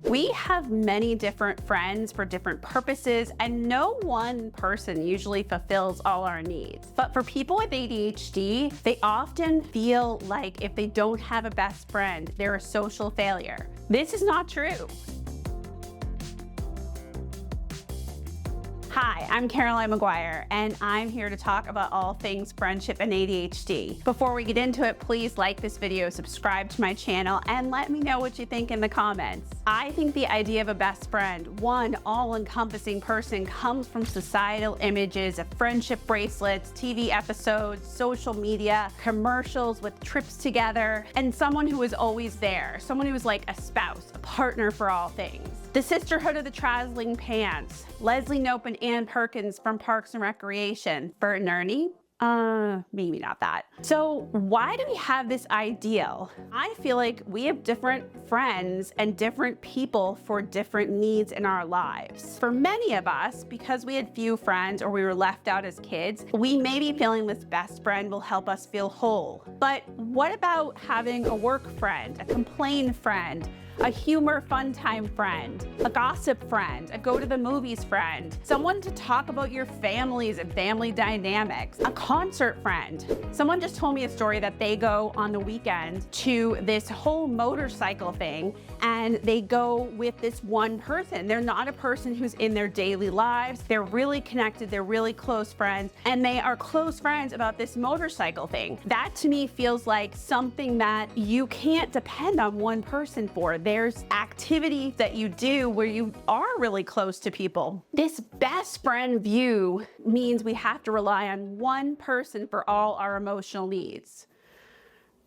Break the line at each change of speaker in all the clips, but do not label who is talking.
We have many different friends for different purposes, and no one person usually fulfills all our needs. But for people with ADHD, they often feel like if they don't have a best friend, they're a social failure. This is not true. Hi, I'm Caroline Maguire, and I'm here to talk about all things friendship and ADHD. Before we get into it, please like this video, subscribe to my channel, and let me know what you think in the comments. I think the idea of a best friend, one all-encompassing person, comes from societal images of friendship bracelets, TV episodes, social media, commercials with trips together, and someone who is always there, someone who is like a spouse, a partner for all things. The Sisterhood of the Traveling Pants, Leslie Knope and Ann Perkins from Parks and Recreation, Bert and Ernie? Maybe not that. So why do we have this ideal? I feel like we have different friends and different people for different needs in our lives. For many of us, because we had few friends or we were left out as kids, we may be feeling this best friend will help us feel whole. But what about having a work friend, a complain friend, a humor fun time friend, a gossip friend, a go to the movies friend, someone to talk about your families and family dynamics, a concert friend? Someone just told me a story that they go on the weekend to this whole motorcycle thing, and they go with this one person. They're not a person who's in their daily lives. They're really connected, they're really close friends, and they are close friends about this motorcycle thing. That to me feels like something that you can't depend on one person for. There's activities that you do where you are really close to people. This best friend view means we have to rely on one person for all our emotional needs.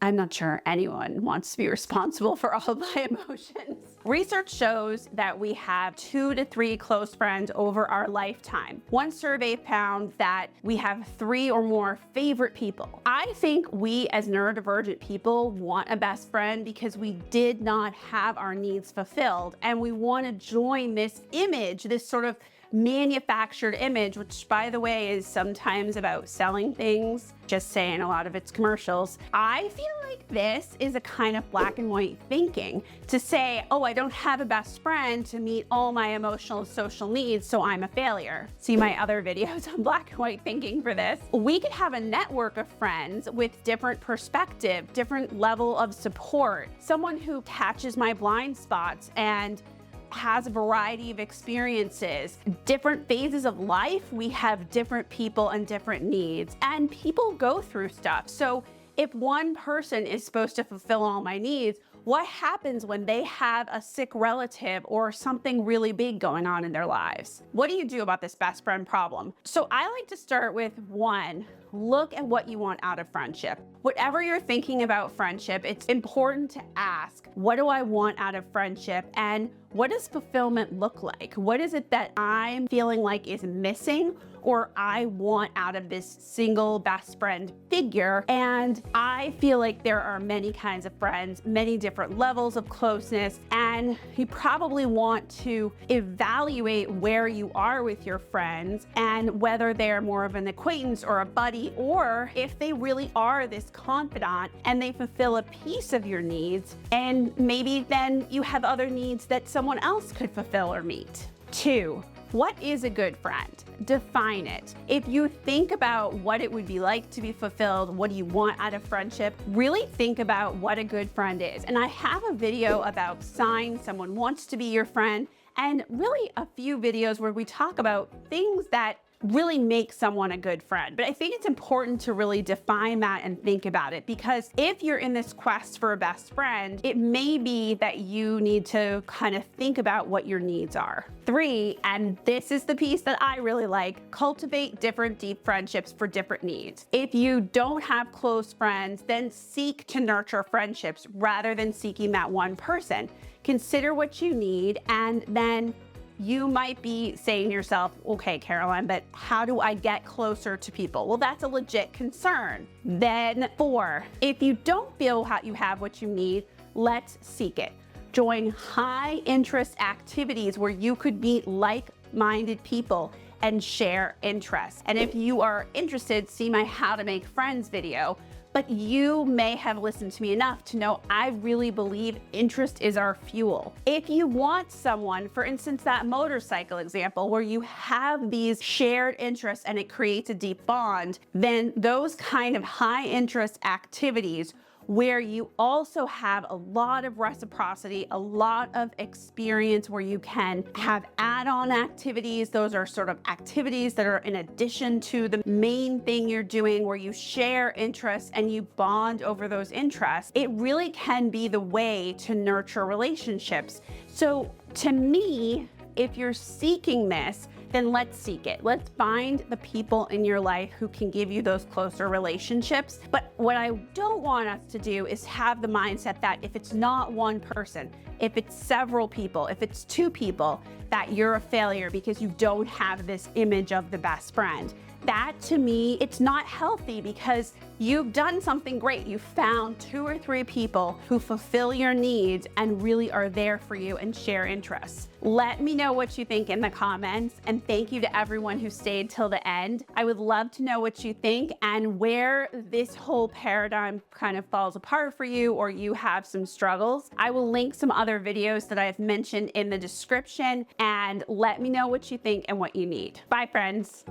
I'm not sure anyone wants to be responsible for all of my emotions. Research shows that we have 2 to 3 close friends over our lifetime. One survey found that we have 3 or more favorite people. I think we as neurodivergent people want a best friend because we did not have our needs fulfilled, and we want to join this image, this sort of manufactured image, which by the way is sometimes about selling things, just saying, a lot of it's commercials. I feel like this is a kind of black and white thinking to say, oh, I don't have a best friend to meet all my emotional and social needs, so I'm a failure. See my other videos on black and white thinking for this. We could have a network of friends with different perspective, different level of support, someone who catches my blind spots and has a variety of experiences, different phases of life. We have different people and different needs, and people go through stuff. So if one person is supposed to fulfill all my needs, what happens when they have a sick relative or something really big going on in their lives? What do you do about this best friend problem? So I like to start with 1, look at what you want out of friendship. Whatever you're thinking about friendship, it's important to ask, what do I want out of friendship? And what does fulfillment look like? What is it that I'm feeling like is missing or I want out of this single best friend figure? And I feel like there are many kinds of friends, many different levels of closeness, and you probably want to evaluate where you are with your friends and whether they're more of an acquaintance or a buddy, or if they really are this confidant and they fulfill a piece of your needs, and maybe then you have other needs that someone else could fulfill or meet. 2, what is a good friend? Define it. If you think about what it would be like to be fulfilled, what do you want out of friendship, really think about what a good friend is. And I have a video about signs someone wants to be your friend, and really a few videos where we talk about things that really make someone a good friend. But I think it's important to really define that and think about it, because if you're in this quest for a best friend, it may be that you need to kind of think about what your needs are. 3, and this is the piece that I really like, cultivate different deep friendships for different needs. If you don't have close friends, then seek to nurture friendships rather than seeking that one person. Consider what you need, and then you might be saying to yourself, okay, Caroline, but how do I get closer to people? Well, that's a legit concern. Then 4, if you don't feel you have what you need, let's seek it. Join high interest activities where you could meet like-minded people and share interests. And if you are interested, see my How to Make Friends video. but you may have listened to me enough to know I really believe interest is our fuel. If you want someone, for instance, that motorcycle example, where you have these shared interests and it creates a deep bond, then those kind of high interest activities where you also have a lot of reciprocity, a lot of experience, where you can have add-on activities. Those are sort of activities that are in addition to the main thing you're doing, where you share interests and you bond over those interests. It really can be the way to nurture relationships. So to me, if you're seeking this, then let's seek it. Let's find the people in your life who can give you those closer relationships. But what I don't want us to do is have the mindset that if it's not one person, if it's several people, if it's two people, that you're a failure because you don't have this image of the best friend. That, to me, it's not healthy, because you've done something great. You found 2 or 3 people who fulfill your needs and really are there for you and share interests. Let me know what you think in the comments, and thank you to everyone who stayed till the end. I would love to know what you think and where this whole paradigm kind of falls apart for you, or you have some struggles. I will link some other videos that I've mentioned in the description, and let me know what you think and what you need. Bye, friends.